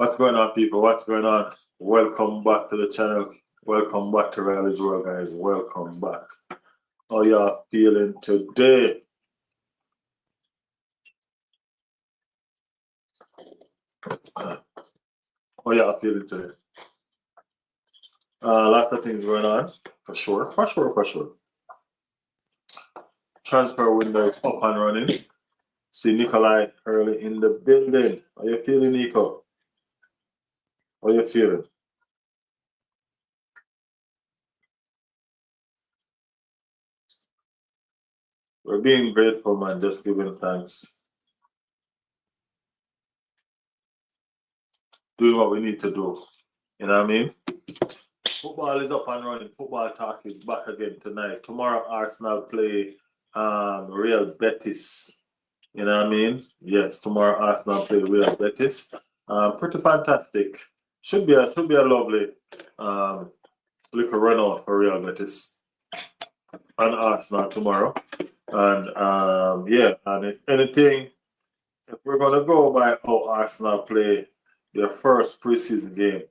What's going on, people? What's going on? Welcome back to the channel. Welcome back to Riley's World, guys. Welcome back. How y'all feeling today? How y'all feeling today? Lots of things going on, for sure. Transfer window is up and running. See Nikolai early in the building. How you feeling, Nico? How you feeling? We're being grateful, man. Just giving thanks. Doing what we need to do. You know what I mean? Football is up and running. Football talk is back again tonight. Tomorrow, Arsenal play Real Betis. You know what I mean? Yes, tomorrow Arsenal play Real Betis. Pretty fantastic. Should be a lovely little run out for Real Betis and Arsenal tomorrow. And and if anything, if we're gonna go by how Arsenal play their first preseason game,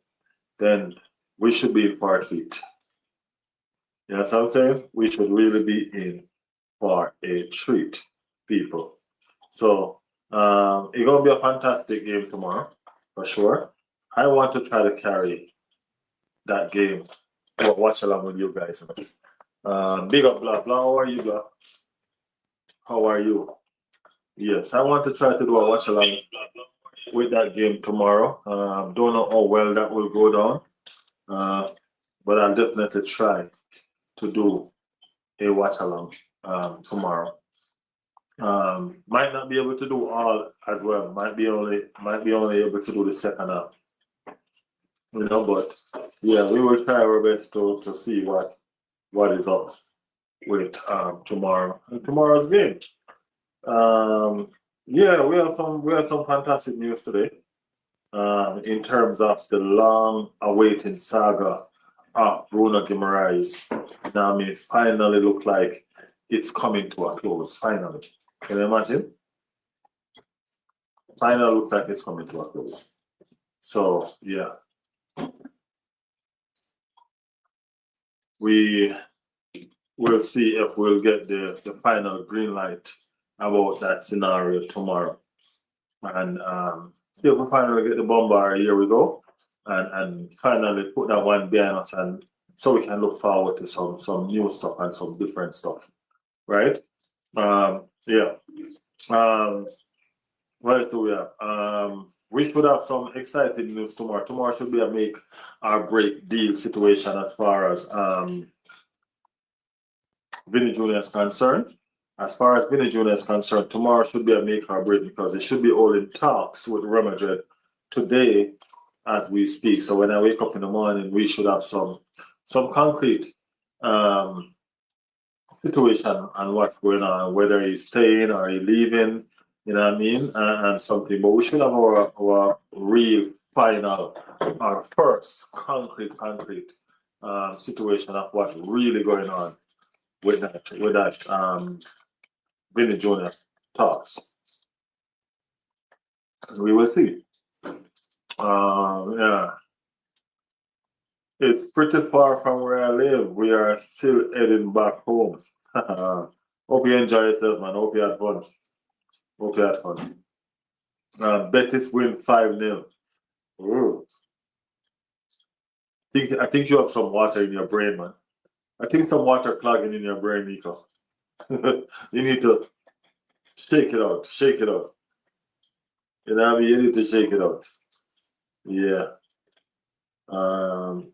then we should be in for a treat. You know what I'm saying? We should really be in for a treat, people. So it's gonna be a fantastic game tomorrow, for sure. I want to try to carry that game or watch along with you guys. Big up, blah blah. How are you, blah? How are you? Yes, I want to try to do a watch along with that game tomorrow. Don't know how well that will go down, but I'll definitely try to do a watch along tomorrow. Might not be able to do all as well. Might be only able to do the second half. You know, but yeah, we will try our best to see what is up with tomorrow's game. Yeah, we have some fantastic news today. In terms of the long-awaited saga of Bruno Guimaraes. Now, I mean, finally look like it's coming to a close. Finally, can you imagine? Finally look like it's coming to a close. So yeah, we will see if we'll get the final green light about that scenario tomorrow, and see if we finally get the bomber. Here we go, and finally put that one behind us, and so we can look forward to some new stuff and some different stuff, right? Yeah. What else do we have? We should have some exciting news tomorrow. Tomorrow should be a make or break deal situation as far as Vinny Jr. is concerned. As far as Vinny Jr. is concerned, tomorrow should be a make or break because they should be all in talks with Real Madrid today as we speak. So when I wake up in the morning, we should have some concrete situation and what's going on, whether he's staying or he's leaving, you know what I mean, and something. But we should have our real final, our first concrete situation of what's really going on with that Vinny Jr. talks. We will see. Yeah. It's pretty far from where I live. We are still heading back home. Hope you enjoy yourself, man. Hope you had fun. Betis win 5-0. I think you have some water in your brain, man. I think some water clogging in your brain, Nico. You need to shake it out. You know what I mean? You need to shake it out. Yeah.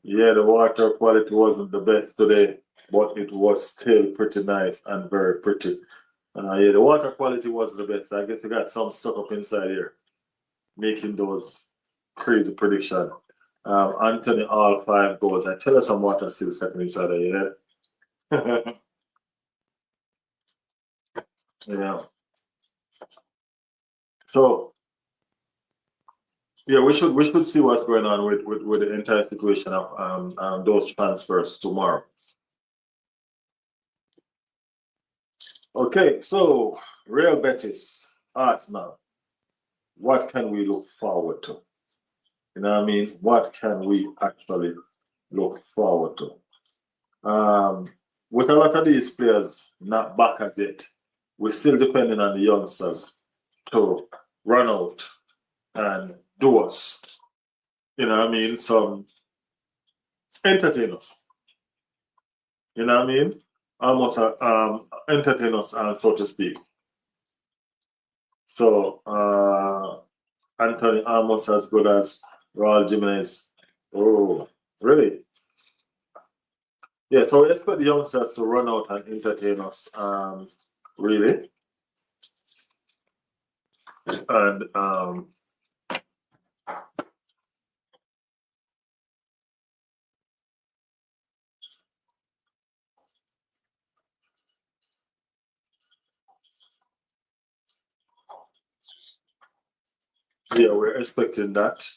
Yeah, the water quality wasn't the best today, but it was still pretty nice and very pretty. Yeah, the water quality wasn't the best. I guess you got some stuck up inside here, making those crazy predictions. Anthony, all 5 goals. I tell you, some water still second inside of your head. Yeah. So yeah, we should see what's going on with the entire situation of those transfers tomorrow. Okay, so Real Betis, Arsenal. What can we look forward to? You know what I mean? What can we actually look forward to? With a lot of these players not back as yet, we're still depending on the youngsters to run out and do us. You know what I mean? Some entertain us. You know what I mean? Almost entertain us, so to speak. So Anthony almost as good as Raul Jimenez. Oh, really? Yeah, so we expect the youngsters to run out and entertain us. Really. And yeah, we're expecting that.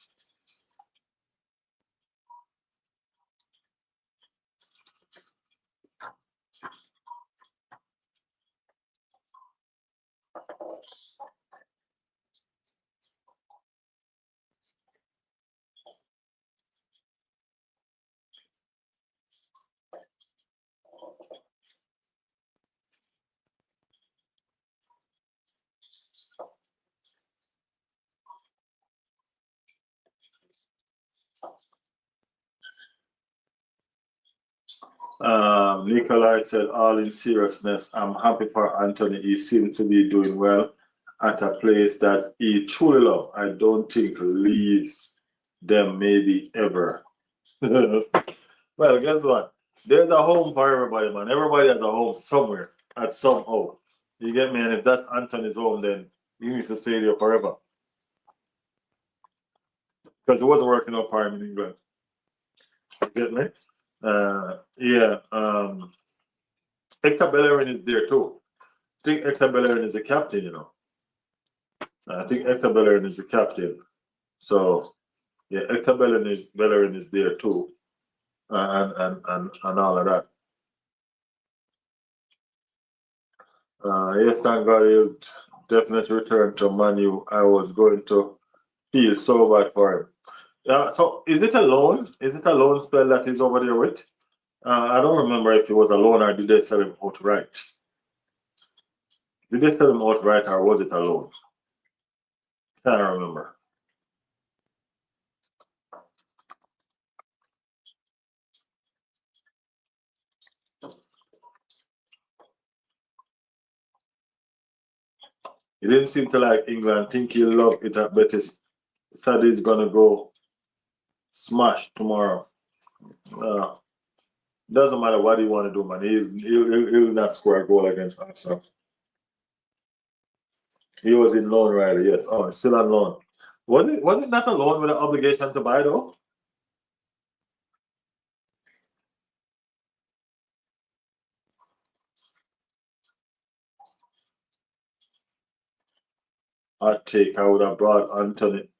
Nikolai said, all in seriousness, I'm happy for Anthony. He seems to be doing well at a place that he truly loves. I don't think leaves them maybe ever. Well, guess what? There's a home for everybody, man. Everybody has a home somewhere at somehow. You get me? And if that's Anthony's home, then he needs to stay there forever. Because it wasn't working out for him in England. You get me? Yeah. Hector Bellerin is there too. I think Hector Bellerin is the captain, you know. I think Hector Bellerin is the captain. So yeah, Hector Bellerin is there too. And all of that. Yes, thank God he'll definitely return to Manu. I was going to feel so bad for him. So is it a loan? Is it a loan spell that he's over there with? I don't remember if it was a loan or did they sell him outright. Did they sell him outright or was it a loan? Can't remember. He didn't seem to like England. Think he'll love it at Betis. Said he's gonna go smash tomorrow. Doesn't matter what he want to do, man. He'll not score a goal against Arsenal. He was in loan, right? Yes. Oh, he's still on loan. Was it not a loan with an obligation to buy though? I would have brought Anthony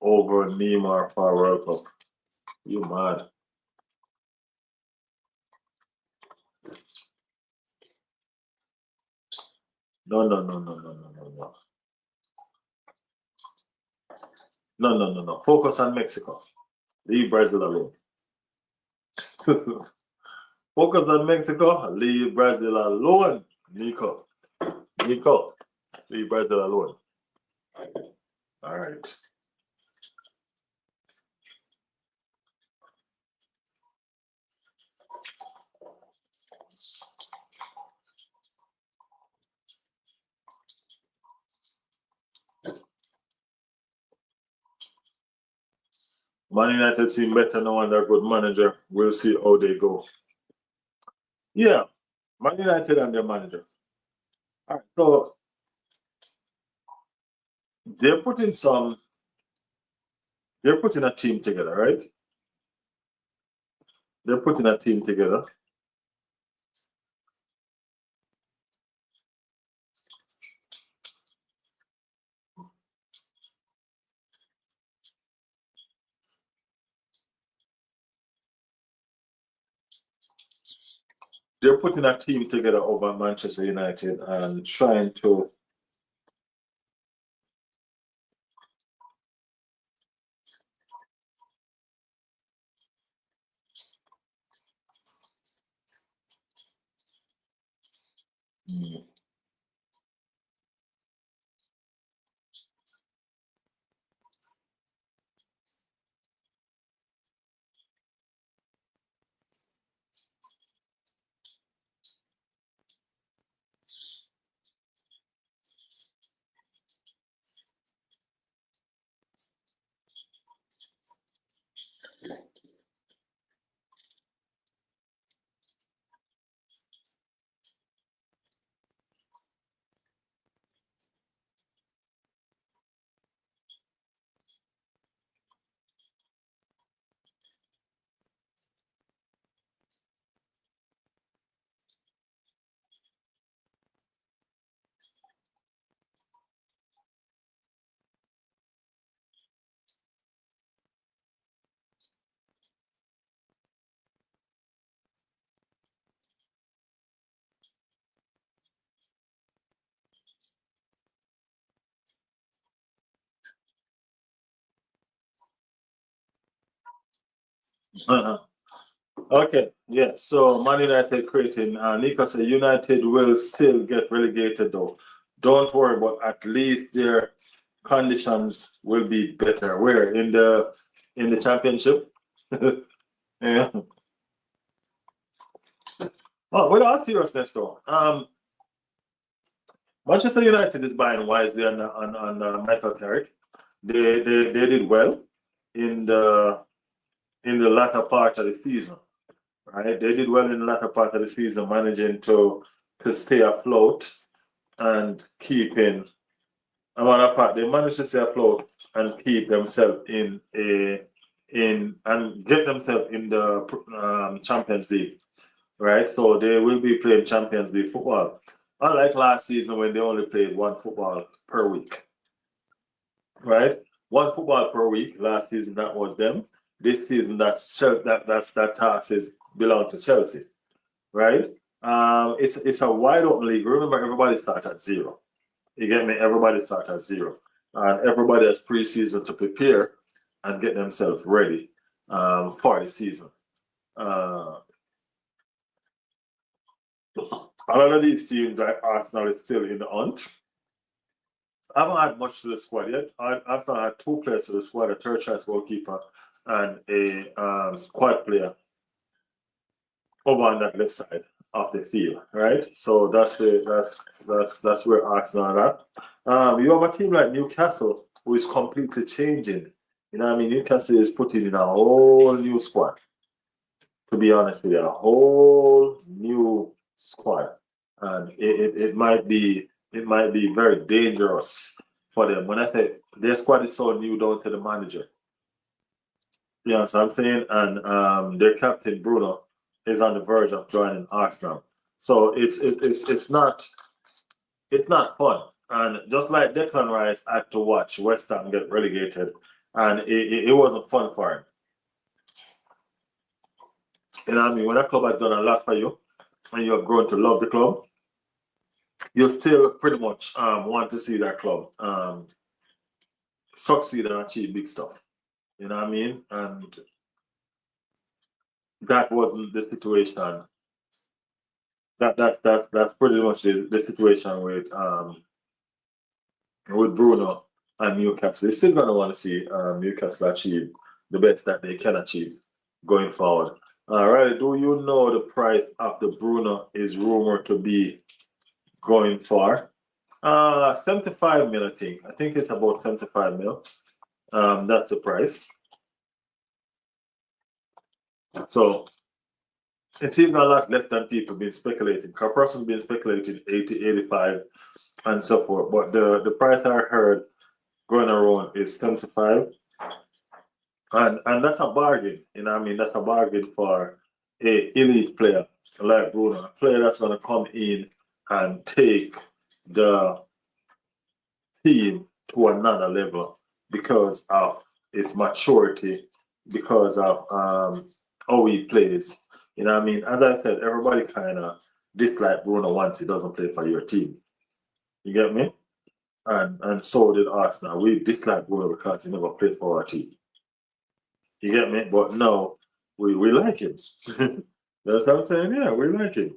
over Neymar for World Cup. You mad? No, no, no, no, no, no, no, no. No, no, no, no. Focus on Mexico. Leave Brazil alone. Focus on Mexico. Leave Brazil alone. Nico. Leave Brazil alone. All right. Man United seem better now under a good manager. We'll see how they go. Yeah, Man United and their manager. All right, so they're putting a team together, right? They're putting a team together. They're putting a team together over Manchester United and trying to Uh-huh. Okay, yeah. So Man United creating. Nico said United will still get relegated though. Don't worry, but at least their conditions will be better. Where in the championship? Yeah. Oh, with all seriousness though, Manchester United is buying wisely on Michael Carrick. They did well in the latter part of the season, right? They did well in the latter part of the season, managing to stay afloat and keeping. Another part, they managed to stay afloat and keep themselves in and get themselves in the Champions League, right? So they will be playing Champions League football. Unlike last season when they only played one football per week, right? One football per week. Last season that was them. This season that task is belong to Chelsea, right? It's a wide open league. Remember, everybody starts at zero. You get me? Everybody starts at zero, and everybody has preseason to prepare and get themselves ready for the season. A lot of these teams, like Arsenal, is still in the hunt. I haven't had much to the squad yet. I've had two players to the squad: a third choice goalkeeper and a squad player over on that left side of the field, right? So that's where Arsenal are at. You have a team like Newcastle who is completely changing. You know what I mean? Newcastle is putting in a whole new squad. To be honest with you, a whole new squad, and it might be very dangerous for them. When I say their squad is so new down to the manager, you know what I'm saying, and their captain Bruno is on the verge of joining Arsenal. So it's not fun. And just like Declan Rice had to watch West Ham get relegated, and it wasn't fun for him. You know what I mean? When a club has done a lot for you and you have grown to love the club, you still pretty much want to see that club succeed and achieve big stuff. You know what I mean? And that wasn't the situation. That's pretty much the situation with Bruno and Newcastle. They're still gonna want to see Newcastle achieve the best that they can achieve going forward. All right, do you know the price of the Bruno is rumored to be going for? 75 mil, I think. I think it's about 75 mil. That's the price. So it's even a lot less than people been speculating. A person's been speculating 80, 85 and so forth. But the price I heard going around is 75. And that's a bargain. You know what I mean? That's a bargain for a elite player like Bruno, a player that's gonna come in and take the team to another level because of his maturity, because of how he plays. You know what I mean? As I said, everybody kind of dislike Bruno once he doesn't play for your team. You get me? And so did Arsenal. We dislike Bruno because he never played for our team. You get me? But no, we like him. That's what I'm saying. Yeah, we like him.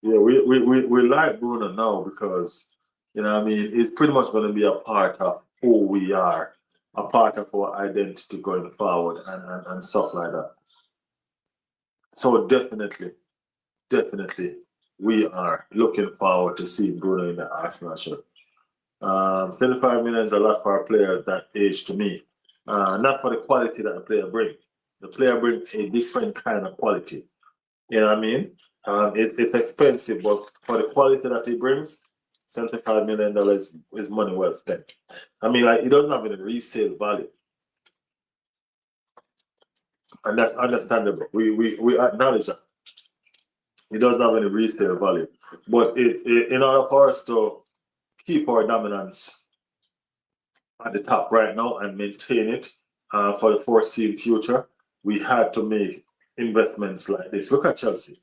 Yeah, we like Bruno now because you know what I mean it's pretty much going to be a part of who we are, a part of our identity going forward and stuff like that. So definitely we are looking forward to seeing Bruno in the Arsenal shirt. 75 million is a lot for a player that age to me. Not for the quality that the player brings. The player brings a different kind of quality. You know what I mean? It's expensive, but for the quality that he brings, $75 million is money well spent. I mean, like, he doesn't have any resale value, and that's understandable. We acknowledge that he doesn't have any resale value, but in order for us to keep our dominance at the top right now and maintain it for the foreseen future, we had to make investments like this. Look at Chelsea.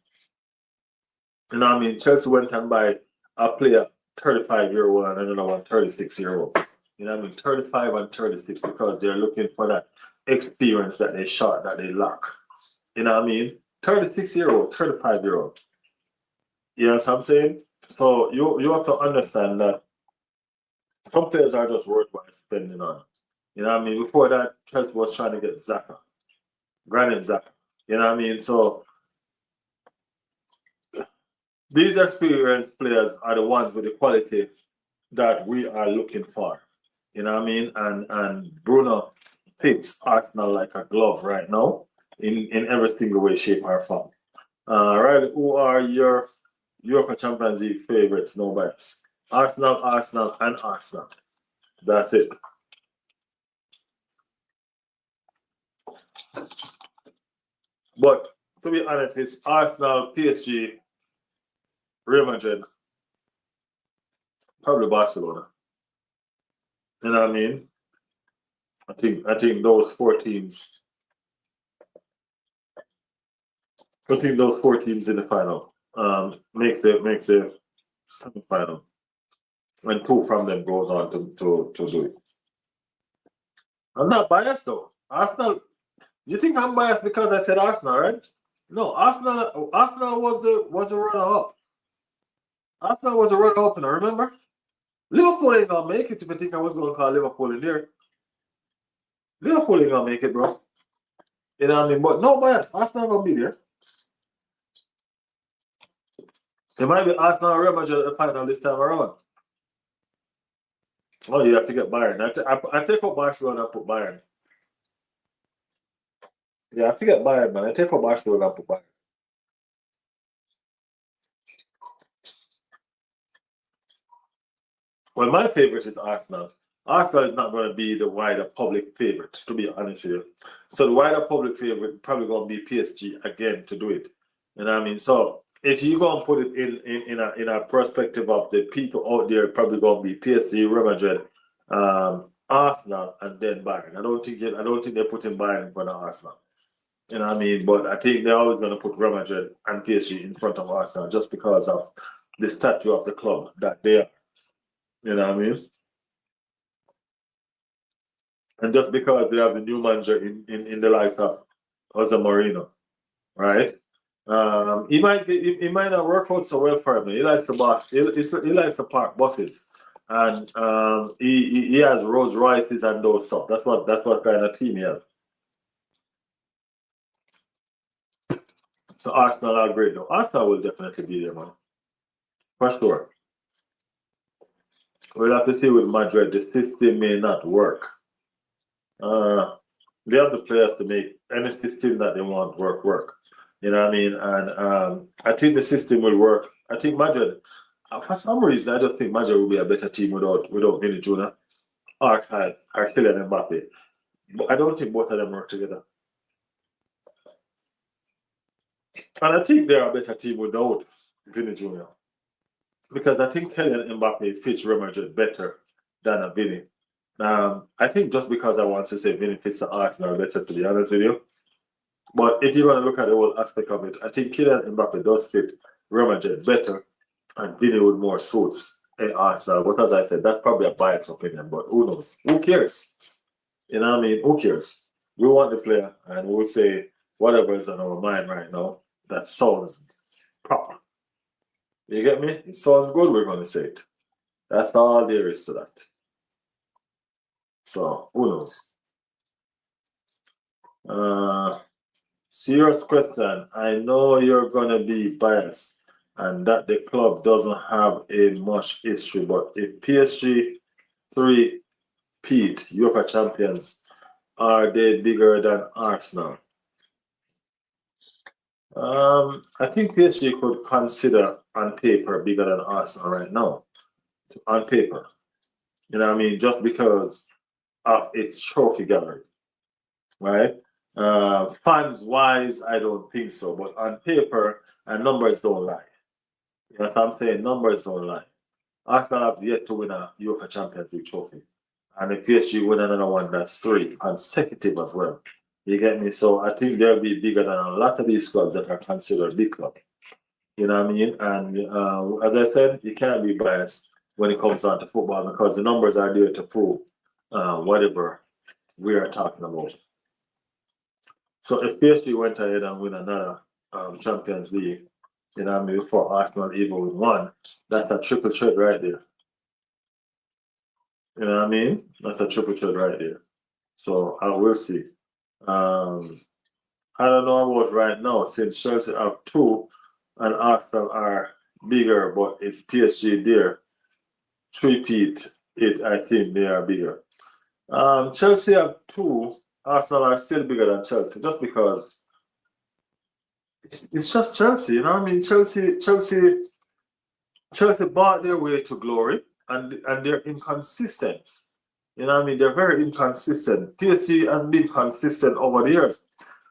You know what I mean? Chelsea went and buy a player 35-year-old and another one 36-year-old. You know what I mean? 35 and 36 because they're looking for that experience that they shot, that they lack. You know what I mean? 36-year-old, 35-year-old. You know what I'm saying? So you have to understand that some players are just worthwhile spending on. You know what I mean? Before that, Chelsea was trying to get Xhaka, Granit Xhaka. You know what I mean? So these experienced players are the ones with the quality that we are looking for. You know what I mean? And Bruno fits Arsenal like a glove right now in every single way, shape, or form. Riley, who are your UEFA Champions League favorites? No bias. Arsenal, Arsenal, and Arsenal. That's it. But to be honest, it's Arsenal, PSG, Real Madrid, probably Barcelona. You know what I mean? I think those four teams. I think those four teams in the final make the semi-final. And two from them goes on to do it. I'm not biased though. Arsenal. You think I'm biased because I said Arsenal, right? No, Arsenal was the runner up. Arsenal was a runner up, and I remember. Liverpool ain't gonna make it if you think I was gonna call Liverpool in there. Liverpool ain't gonna make it, bro. You know what I mean? But no bias. Arsenal gonna be there. It might be Arsenal or Real Madrid at the final this time around. Oh, you have to get Bayern. I take out Barcelona and put Bayern. Yeah, I forget Bayern, man. I take out Barcelona and put Bayern. Well, my favorite is Arsenal. Arsenal is not going to be the wider public favorite, to be honest with you. So the wider public favorite probably going to be PSG again to do it. You know what I mean? So if you go and put it in a perspective of the people out there, probably going to be PSG, Real Madrid, Arsenal, and then Bayern. I don't think they're putting Bayern in front of Arsenal. You know what I mean? But I think they're always going to put Real Madrid and PSG in front of Arsenal just because of the statue of the club that they are. You know what I mean? And just because they have the new manager in the likes of Jose Mourinho, right? He might not work out so well for him. He likes to park buses, and he has Rolls Royces and those stuff. That's what kind of team he has. So Arsenal are great though. Arsenal will definitely be there, man, for sure. We'll have to see with Madrid. The system may not work. They have the players to make any system that they want work. You know what I mean? And I think the system will work. I think Madrid, for some reason, I just think Madrid will be a better team without Vinny Jr. or Kylian Mbappe. But I don't think both of them work together. And I think they're a better team without Vinny Jr. Because I think Kylian Mbappe fits Real Madrid better than a Vinny. I think just because I want to say Vinny fits the Arsenal better, to be honest with you. But if you're going to look at the whole aspect of it, I think Kylian Mbappe does fit Real Madrid better, and Vinny would more suits in Arsenal. But as I said, that's probably a biased opinion, but who knows? Who cares? You know what I mean? Who cares? We want the player, and we'll say whatever is on our mind right now that sounds proper. You get me? It sounds good, we're going to say it. That's all there is to that. So, who knows? Serious question. I know you're going to be biased and that the club doesn't have a much history, but if PSG 3-peat UEFA champions, are they bigger than Arsenal? I think PSG could consider on paper bigger than Arsenal right now. On paper. You know what I mean? Just because of its trophy gallery. Right? Fans wise, I don't think so. But on paper, and numbers don't lie. You know what I'm saying? Numbers don't lie. Arsenal have yet to win a UEFA Champions League trophy. And if PSG win another one, that's 3 consecutive as well. You get me? So I think they'll be bigger than a lot of these clubs that are considered big clubs. You know what I mean? And as I said, you can't be biased when it comes down to football because the numbers are there to prove whatever we are talking about. So if PSG went ahead and win another Champions League, you know what I mean, before Arsenal even win one, that's a triple threat right there. You know what I mean? That's a triple threat right there. So I will see. I don't know about right now since Chelsea have two and Arsenal are bigger, but it's PSG there. Three-peat it, I think they are bigger. Chelsea have two. Arsenal are still bigger than Chelsea just because it's just Chelsea. You know what I mean? Chelsea bought their way to glory, and they're inconsistent. You know what I mean? They're very inconsistent. PSG has been consistent over the years.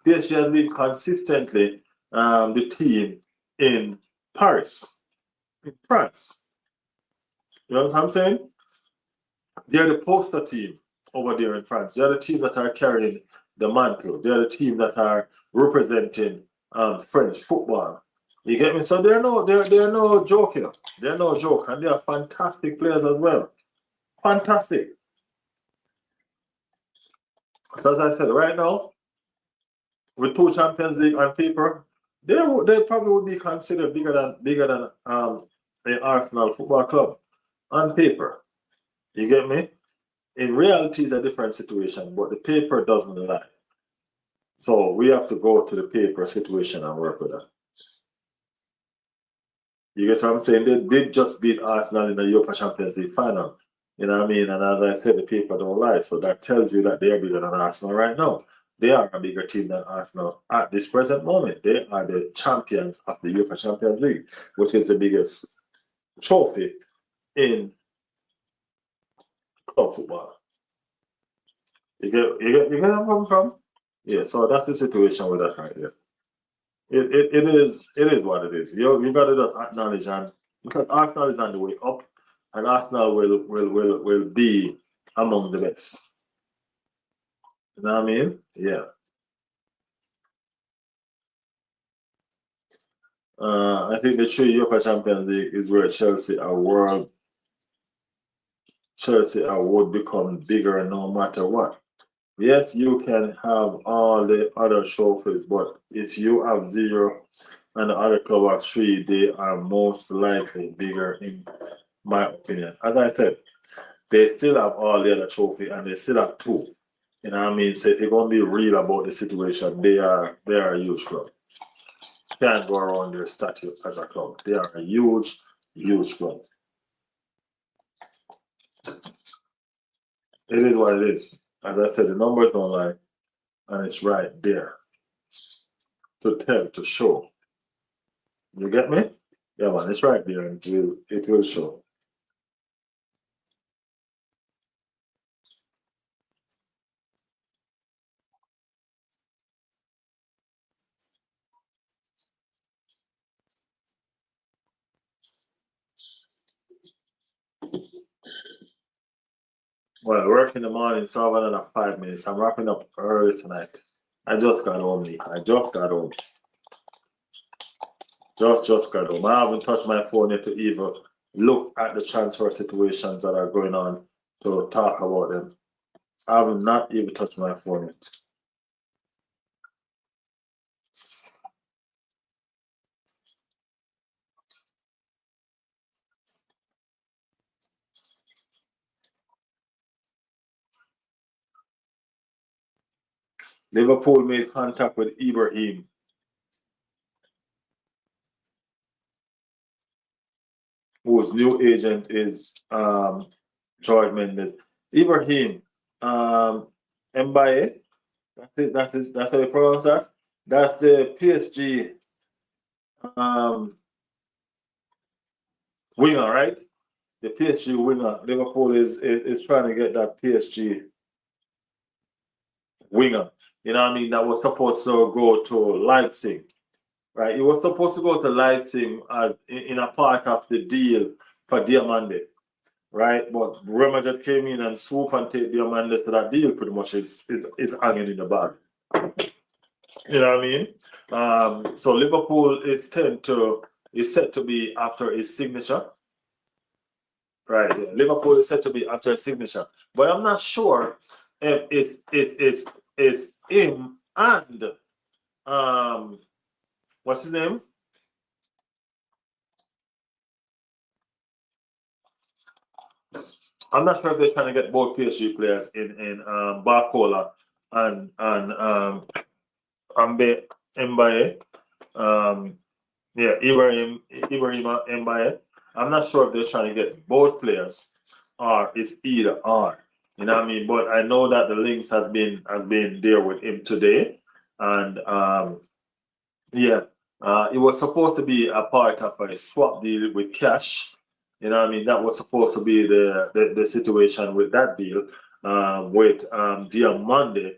PSG has been consistently the team in Paris, in France. You know what I'm saying? They're the poster team over there in France. They're the team that are carrying the mantle. They're the team that are representing French football. You get me? So they're no joke here. They're no joke, and they are fantastic players as well. Fantastic. So as I said, right now, with two Champions League on paper, they probably would be considered bigger than the Arsenal Football Club on paper. You get me? In reality, it's a different situation, but the paper doesn't lie. So we have to go to the paper situation and work with that. You get what I'm saying? They did just beat Arsenal in the Europa Champions League final. You know what I mean? And as I said, the paper don't lie. So that tells you that they are bigger than Arsenal right now. They are a bigger team than Arsenal at this present moment. They are the champions of the Europa Champions League, which is the biggest trophy in club football. You get where I'm coming from? Yeah, so that's the situation with that right there. It is what it is. You gotta just acknowledge, and because Arsenal is on the way up and Arsenal will be among the best. You know what I mean? Yeah. I think the three UEFA Champions League is where Chelsea would become bigger no matter what. Yes, you can have all the other trophies, but if you have zero and the other club have three, they are most likely bigger in my opinion. As I said, they still have all the other trophy and they still have two. You know what I mean? So if you're gonna be real about the situation, they are a huge club. Can't go around their statue as a club. They are a huge, huge club. It is what it is. As I said, the numbers don't lie, and it's right there to tell, to show. You get me? Yeah, man, it's right there, and it will show. Well, work in the morning, so I have another 5 minutes. I'm wrapping up early tonight. I just got home, Lee. I just got home. Just got home. I haven't touched my phone yet to even look at the transfer situations that are going on to talk about them. I have not even touched my phone yet. Liverpool made contact with Ibrahim, whose new agent is George Mendes. Ibrahim, Mbaye, that's how you pronounce that. That's the PSG winger, right? The PSG winger. Liverpool is trying to get that PSG winger. You know what I mean? That was supposed to go to Leipzig, right? It was supposed to go to Leipzig in a part of the deal for Diamande, right? But Rema just came in and swoop and take Diamande, so that deal pretty much is hanging in the bag. You know what I mean? So Liverpool is tend to is set to be after his signature. Right, yeah. Liverpool is set to be after his signature. But I'm not sure if it's him and what's his name? I'm not sure if they're trying to get both PSG players in Barcola and Mbaye. Ibrahima Mbaye. I'm not sure if they're trying to get both players or it's either or. You know what I mean? But I know that the links has been there with him today. And it was supposed to be a part of a swap deal with cash. You know what I mean? That was supposed to be the situation with that deal with Diamande.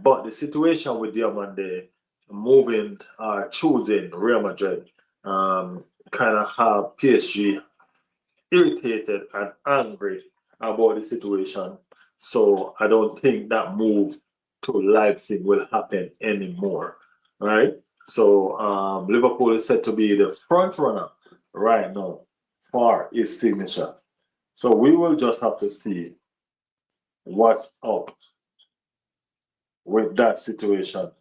But the situation with Diamande moving choosing Real Madrid kind of have PSG irritated and angry about the situation. So I don't think that move to Leipzig will happen anymore. Right? So Liverpool is said to be the front runner right now for his signature. So we will just have to see what's up with that situation.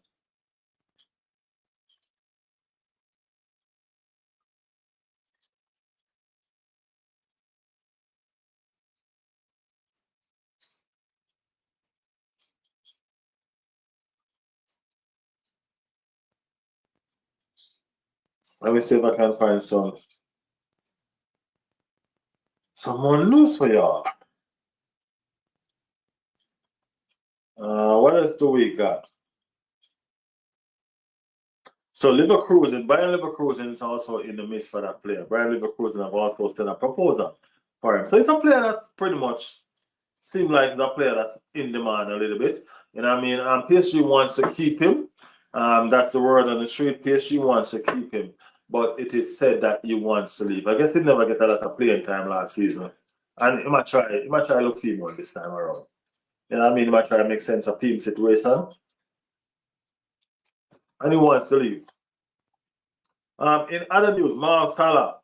Let me see if I can find some more news for y'all. What else do we got? So Leverkusen, Bayern Leverkusen is also in the mix for that player. Bayern Leverkusen have also sent a proposal for him. So it's a player that's pretty much seems like the player that's in demand a little bit. You know what I mean? PSG wants to keep him. That's the word on the street. PSG wants to keep him. But it is said that he wants to leave. I guess he never get a lot of playing time last season. And he might try to look for more this time around. You know what I mean? He might try to make sense of team situation. And he wants to leave. In other news, Mo Salah.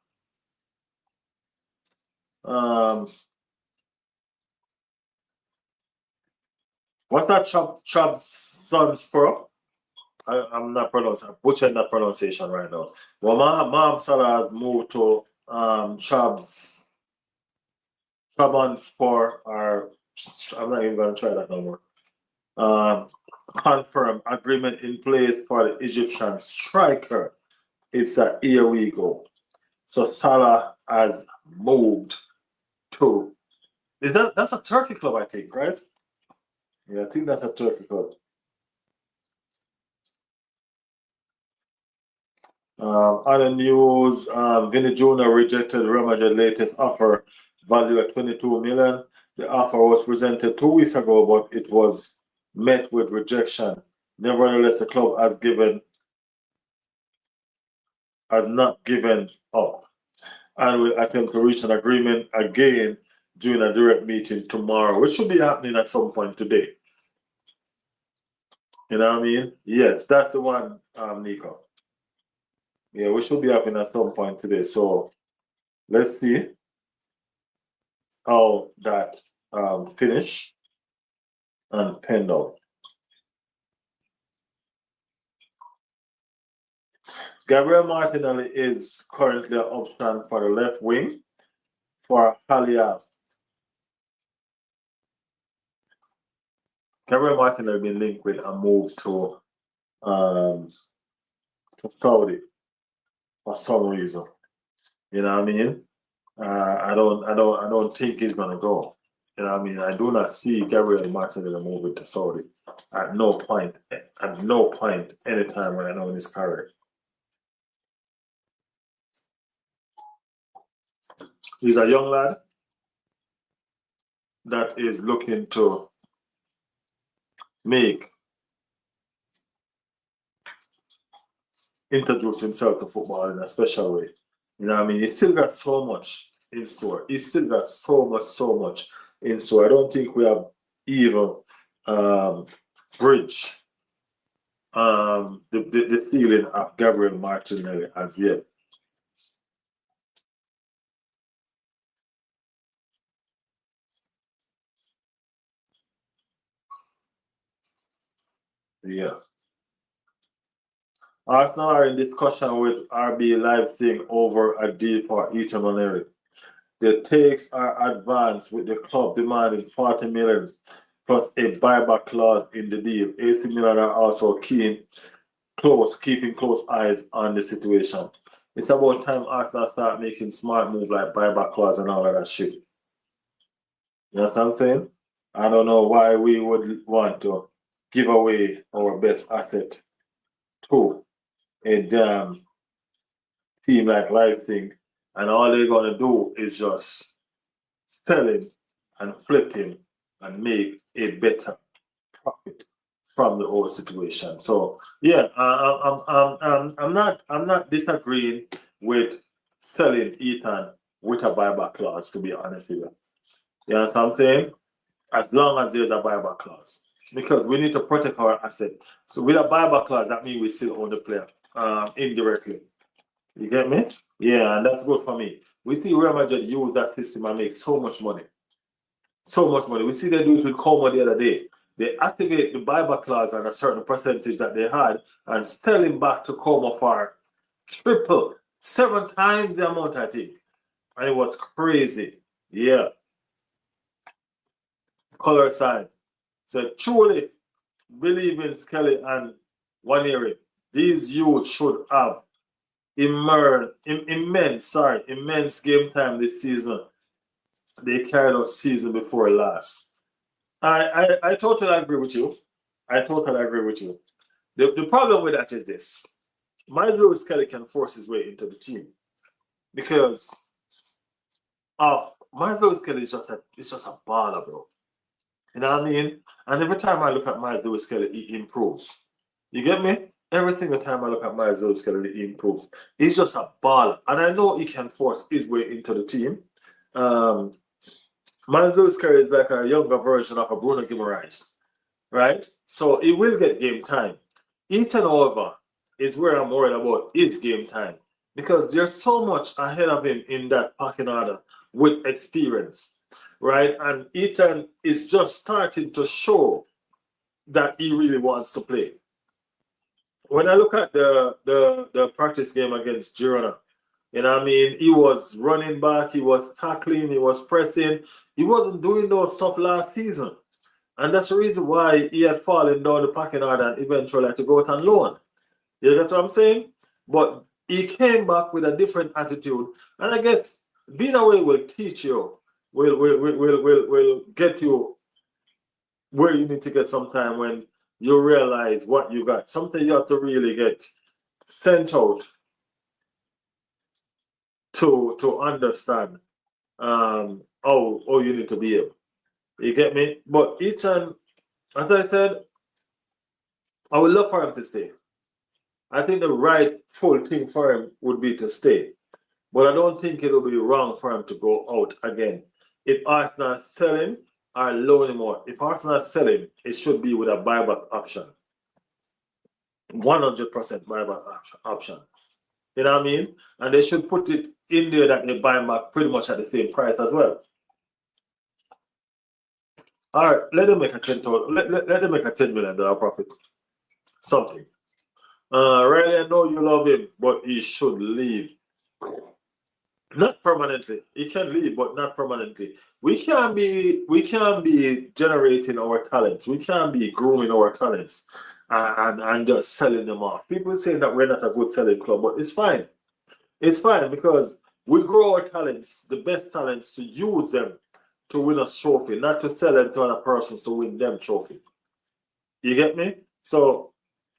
What's that Chubb's son's pro? I'm not pronouncing. I'm butchering that pronunciation right now. Well, Mohamed Salah has moved to Chubb's Sport, or I'm not even going to try that no more. Confirmed agreement in place for the Egyptian striker. It's a here we go. So Salah has moved to. That's a Turkey club, I think, right? Yeah, I think that's a Turkey club. Other news, Vinny Jr. rejected Real Madrid's latest offer, valued at 22 million. The offer was presented 2 weeks ago, but it was met with rejection. Nevertheless, the club has not given up and will attempt to reach an agreement again during a direct meeting tomorrow, which should be happening at some point today. You know what I mean? Yes, that's the one, Nico. Yeah, we should be happening at some point today. So let's see how that finish and penned out. Gabriel Martinelli is currently an option for the left wing for Halia. Gabriel Martinelli been linked with a move to Saudi for some reason. You know what I mean? I don't think he's gonna go. You know what I mean? I do not see Gabriel Martinelli moving to Saudi at no point, anytime right now in his career. He's a young lad that is looking to introduce himself to football in a special way. You know what I mean? He's still got so much in store. He's still got so much in store. I don't think we have even bridged the feeling of Gabriel Martinelli as yet. Yeah. Arsenal are in discussion with RB Leipzig over a deal for Ethan Moneri. The takes are advanced with the club demanding 40 million plus a buyback clause in the deal. AC Milan are also keeping close eyes on the situation. It's about time Arsenal start making smart moves like buyback clause and all of that shit. You know what I'm saying? I don't know why we would want to give away our best asset to a damn team like Leipzig, and all they're gonna do is just sell him and flip him and make a better profit from the whole situation. So yeah, I'm not disagreeing with selling Ethan with a buyback clause. To be honest with you, you know what I'm saying? As long as there's a buyback clause, because we need to protect our asset. So with a buyback clause, that means we still own the player indirectly. You get me? Yeah, and that's good for me. We see Real Madrid use that system and make so much money. So much money. We see they do it with Como the other day. They activate the buyback clause on a certain percentage that they had and sell him back to Como for triple, 7 times the amount, I think. And it was crazy. Yeah. Color sign. So truly believe in Skelly and Waneri. These youths should have immense game time this season. They carried out season before last. I totally agree with you. I totally agree with you. The problem with that is this. Miles Kelly can force his way into the team because Miles Kelly is just a baller, bro. You know what I mean? And every time I look at Miles Lewis Kelly, he improves. You get me? Every single time I look at Miles Lewis Kelly, he improves. He's just a baller. And I know he can force his way into the team. Miles Lewis Kelly is like a younger version of a Bruno Guimaraes, right? So he will get game time. Ethan, however, is where I'm worried about his game time because there's so much ahead of him in that packing order with experience, right? And Ethan is just starting to show that he really wants to play. When I look at the practice game against Girona, you know what I mean? He was running back, he was tackling, he was pressing. He wasn't doing those stuff last season. And that's the reason why he had fallen down the packing order and eventually had to go out on loan. You get what I'm saying? But he came back with a different attitude. And I guess being away will teach you, will get you where you need to get some time when you realize what you got. Something you have to really get sent out to understand how you need to behave. You get me? But Ethan, as I said, I would love for him to stay. I think the rightful thing for him would be to stay. But I don't think it would be wrong for him to go out again. If Arsenal sell him or loan him out, if Arsenal sell him, it should be with a buyback option. 100% buyback option. You know what I mean? And they should put it in there that they buy him back pretty much at the same price as well. All right, let them make a let them make a $10 million profit. Something. Riley, I know you love him, but he should leave. Not permanently. He can leave, but not permanently. We can't be generating our talents. We can't be grooming our talents and just selling them off. People say that we're not a good selling club, but it's fine. It's fine because we grow our talents, the best talents, to use them to win a trophy, not to sell them to other persons to win them trophy. You get me? So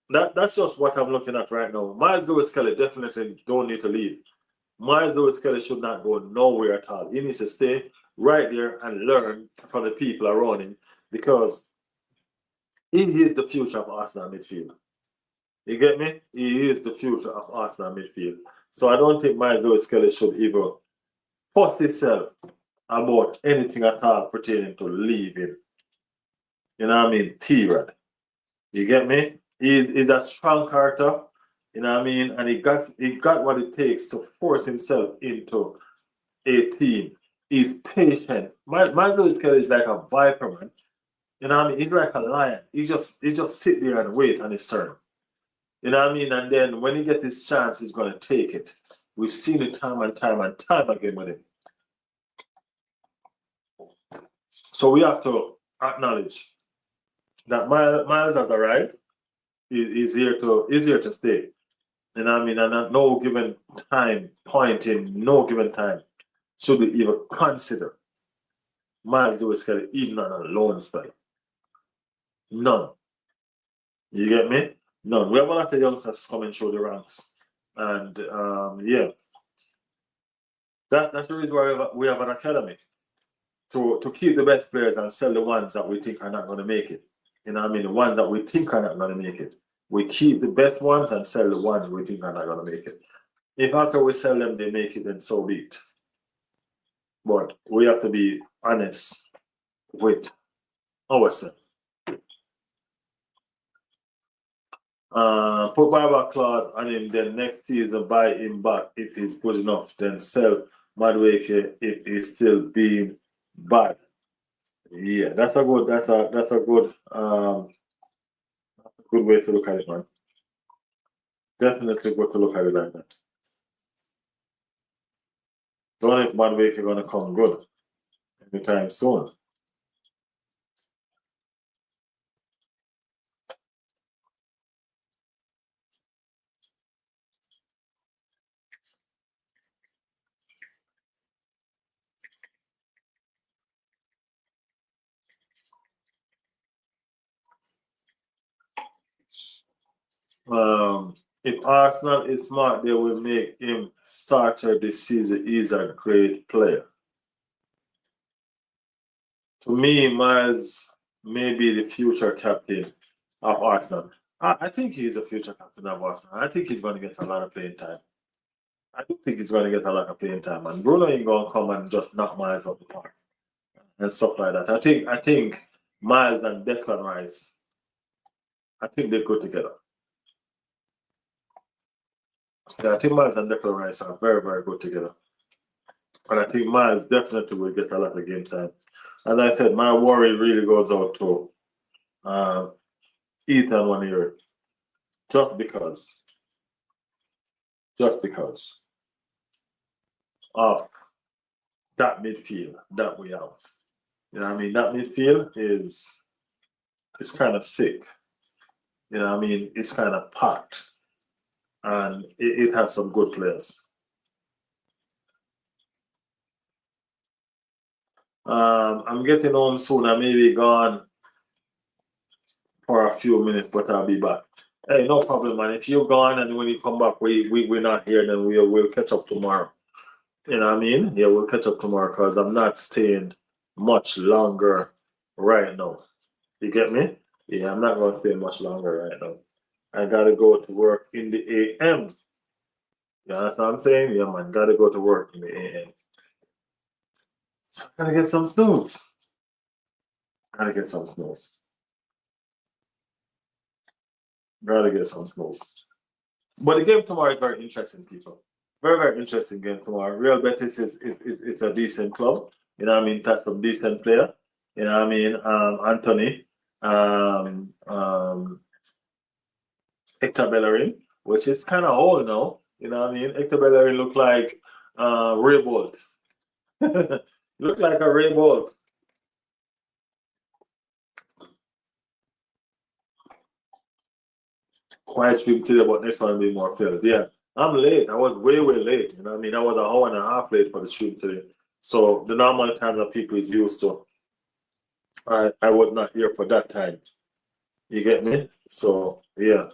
that's just what I'm looking at right now. Miles Lewis Kelly definitely don't need to leave. Miles Lewis Kelly should not go nowhere at all. He needs to stay right there and learn from the people around him because he is the future of Arsenal midfield. You get me? He is the future of Arsenal midfield. So I don't think Miles Lewis Kelly should even fuss himself about anything at all pertaining to leaving. You know what I mean? Period. You get me? He's a strong character. You know what I mean? And he got what it takes to force himself into a team. He's patient. Miles Lewis Kelly is like a viper, man. You know what I mean? He's like a lion. He just sit there and wait on his turn. You know what I mean? And then when he gets his chance, he's gonna take it. We've seen it time and time and time again with him. So we have to acknowledge that Miles has arrived. He's here to stay. You know what I mean? And at no given point in no given time, should we even consider Miles Lewis Kelly even on a loan spell? None. You get me? None. We have a lot of youngsters coming through the ranks. And yeah. That's the reason why we have an academy. To keep the best players and sell the ones that we think are not going to make it. You know what I mean? The ones that we think are not going to make it. We keep the best ones and sell the ones we think are not going to make it. If after we sell them, they make it, then so be it. But we have to be honest with ourselves. Put buyback clause on him, then next season buy him back if he's good enough. Then sell Madueke if he's still being bad. Yeah, that's a good good way to look at it, man. Definitely good to look at it like that. Don't think Madueke gonna come good anytime soon. If Arsenal is smart, they will make him starter this season. He's a great player. To me, Miles may be the future captain of Arsenal. I think he's the future captain of Arsenal. I think he's going to get a lot of playing time. I do think he's going to get a lot of playing time. And Bruno ain't going to come and just knock Miles out the park and stuff like that. I think Miles and Declan Rice, I think they go together. Yeah, I think Miles and Declan Rice are very, very good together. And I think Miles definitely will get a lot of game time. As I said, my worry really goes out to Ethan one year. Just because of that midfield that we have. You know what I mean? That midfield is kind of sick. You know what I mean? It's kind of packed. And it has some good players. I'm getting home soon. I may be gone for a few minutes, but I'll be back. Hey, no problem, man. If you're gone and when you come back, we're not here, then we'll catch up tomorrow. You know what I mean? Yeah, we'll catch up tomorrow because I'm not staying much longer right now. You get me? Yeah, I'm not going to stay much longer right now. I got to go to work in the AM. You understand what I'm saying? Yeah, man, got to go to work in the AM. So I got to get some snooze. Gotta get some snooze. But the game tomorrow is very interesting, people. Very, very interesting game tomorrow. Real Betis is a decent club. You know what I mean? That's some decent player. You know what I mean? Anthony, Hector Bellerin, which is kind of old now. You know what I mean? Hector Bellerin look like Ray Bolt. Look like a Ray Bolt. Quiet stream today, but next one will be more filled. Yeah, I'm late. I was way late. You know what I mean? I was an hour and a half late for the stream today. So the normal time that people is used to, I was not here for that time. You get me? So yeah.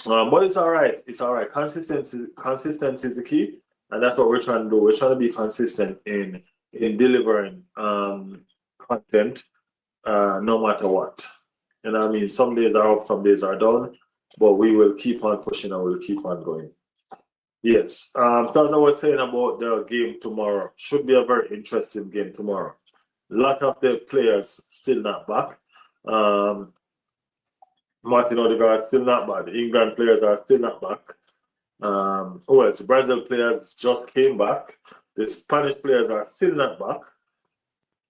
But it's all right. It's all right. Consistency is the key, and that's what we're trying to do. We're trying to be consistent in delivering content, no matter what. You know what I mean? Some days are up, some days are down, but we will keep on pushing and we'll keep on going. Yes. So as I was saying about the game tomorrow, should be a very interesting game tomorrow. A lot of the players still not back. Martin Odegaard still not back. The England players are still not back. The Brazil players just came back. The Spanish players are still not back.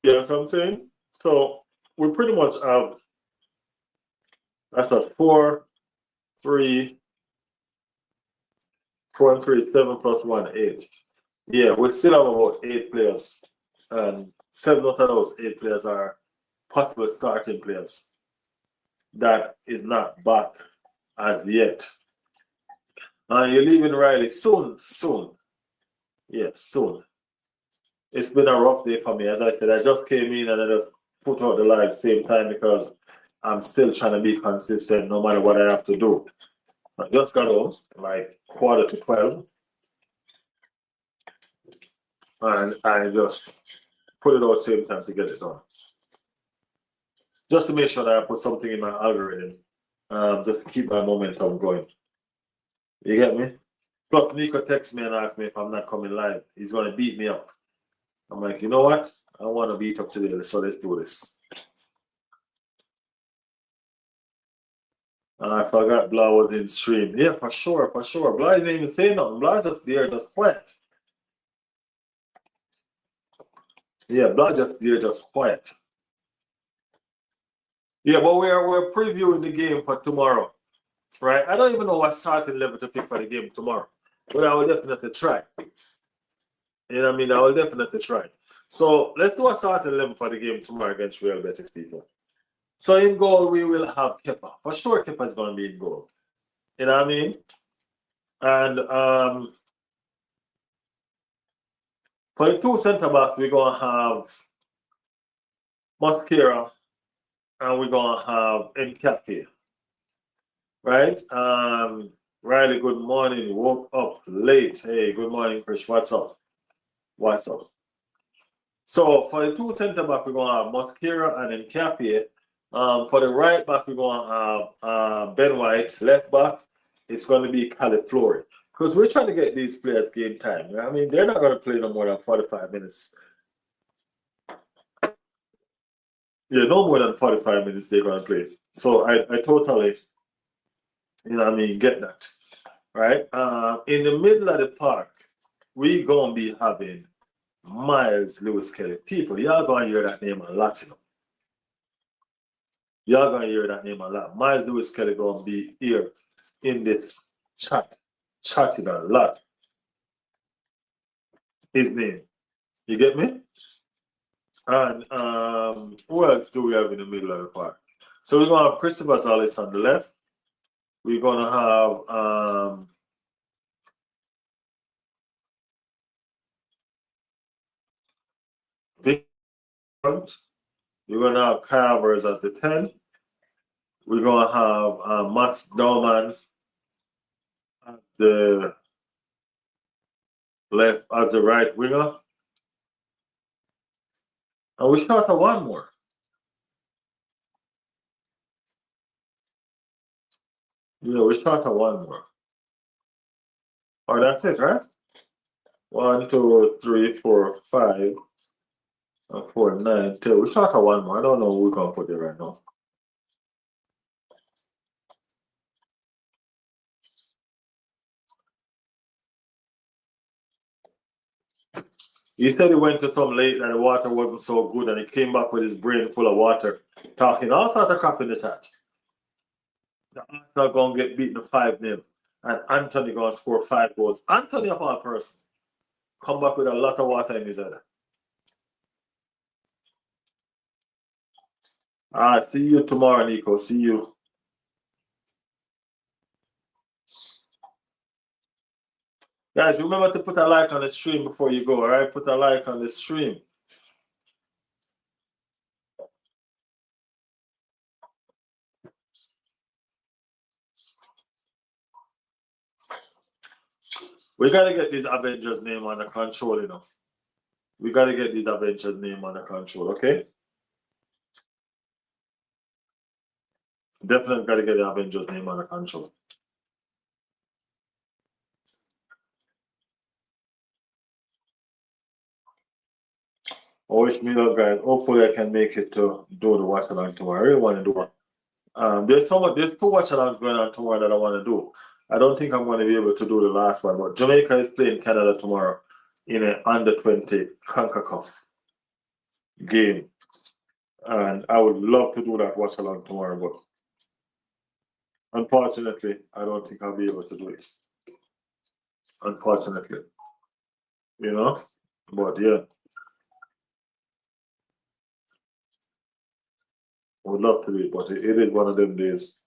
You know what I'm saying? So we pretty much have that's a 4, 3, 4 and 3 is 7 plus 1, 8. Yeah, we still have about 8 players. And 7 out of those 8 players are possible starting players. That is not back as yet. And you're leaving Riley soon. Yeah, soon. It's been a rough day for me. As I said, I just came in and I just put out the live same time because I'm still trying to be consistent no matter what I have to do. I just got home like 11:45 and I just put it out same time to get it done. Just to make sure that I put something in my algorithm, just to keep my momentum going. You get me? Plus, Nico texts me and asks me if I'm not coming live. He's going to beat me up. I'm like, you know what? I want to beat up today, so let's do this. I forgot Blah was in stream. Yeah, for sure. Blah didn't even say nothing. Blah just there, just quiet. Yeah, Blah just there, just quiet. Yeah, but we're previewing the game for tomorrow, right? I don't even know what starting level to pick for the game tomorrow, but I will definitely try. You know what I mean? I will definitely try. So let's do a starting level for the game tomorrow against Real Betis, people. So in goal, we will have Kepa. For sure, Kepa is going to be in goal. You know what I mean? And for the 2 centre backs, we're going to have Mosquera and we're going to have Nketiah. Right? Riley, good morning. Woke up late. Hey, good morning, Chris. What's up? So for the 2 centre back, we're going to have Mosquera and Nketiah. For the right back, we're going to have Ben White. Left back, it's going to be Califlori. Because we're trying to get these players game time. I mean, they're not going to play no more than 45 minutes. Yeah, no more than 45 minutes they're going to play. So I totally, you know what I mean, get that. Right? In the middle of the park, we're going to be having Miles Lewis Kelly. People, y'all going to hear that name a lot, you know. Y'all going to hear that name a lot. Miles Lewis Kelly going to be here in this chatting a lot. His name. You get me? And who else do we have in the middle of the park? So we're going to have Christopher Zales on the left. We're going to have Vic front. We're going to have Carvers as the 10. We're going to have Max Dauman at the left as the right winger. And we start at one more. Yeah, we start at one more. Oh, that's it, right? 1, 2, 3, 4, 5, 4, 9, 10. We start at one more. I don't know who we're going to put there right now. He said he went to some lake and the water wasn't so good and he came back with his brain full of water, talking all sorts of crap in the chat. The Arsenal going to get beaten 5-0 and Anthony going to score 5 goals. Anthony of all person come back with a lot of water in his head. See you tomorrow, Nico. See you. Guys, remember to put a like on the stream before you go, all right? Put a like on the stream. We got to get these Avengers name under control, you know. We got to get these Avengers name under control, okay? Definitely got to get the Avengers name under control. I wish me luck, guys. Hopefully, I can make it to do the watch along tomorrow. I really want to do it. There's 2 watch alongs going on tomorrow that I want to do. I don't think I'm going to be able to do the last one, but Jamaica is playing Canada tomorrow in an under-20 CONCACAF game. And I would love to do that watch along tomorrow, but unfortunately, I don't think I'll be able to do it. Unfortunately, you know. But yeah, I would love to do it, but it is one of them days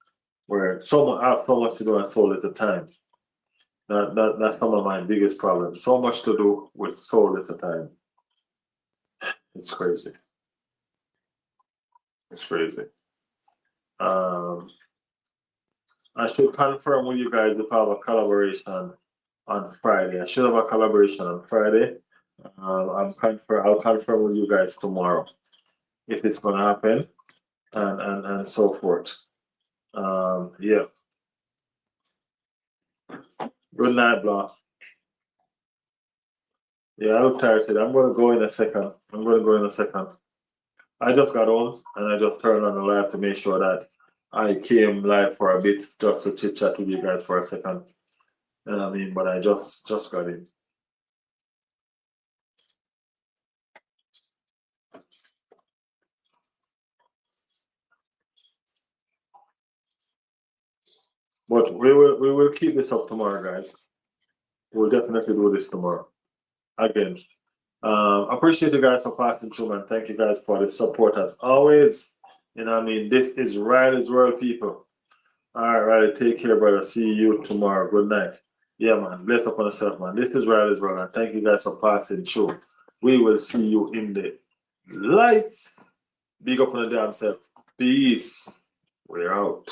where I have so much to do and so little time. That's some of my biggest problems. So much to do with so little time. It's crazy. It's crazy. Um, I should confirm with you guys if I have a collaboration on Friday. I should have a collaboration on Friday. I'll confirm with you guys tomorrow if it's gonna happen and so forth. Yeah. Good night, bro. Yeah, I look tired today. I'm gonna go in a second. I just got home and I just turned on the live to make sure that I came live for a bit just to chit chat with you guys for a second. You know what I mean? But I just got in. But we will keep this up tomorrow, guys. We'll definitely do this tomorrow. Again. Appreciate you guys for passing through, man. Thank you guys for the support as always. You know what I mean? This is Riley's World, people. All right, Riley, take care, brother. See you tomorrow. Good night. Yeah, man. Bless up on yourself, man. This is Riley's World, and thank you guys for passing through. We will see you in the light. Big up on the damn self. Peace. We're out.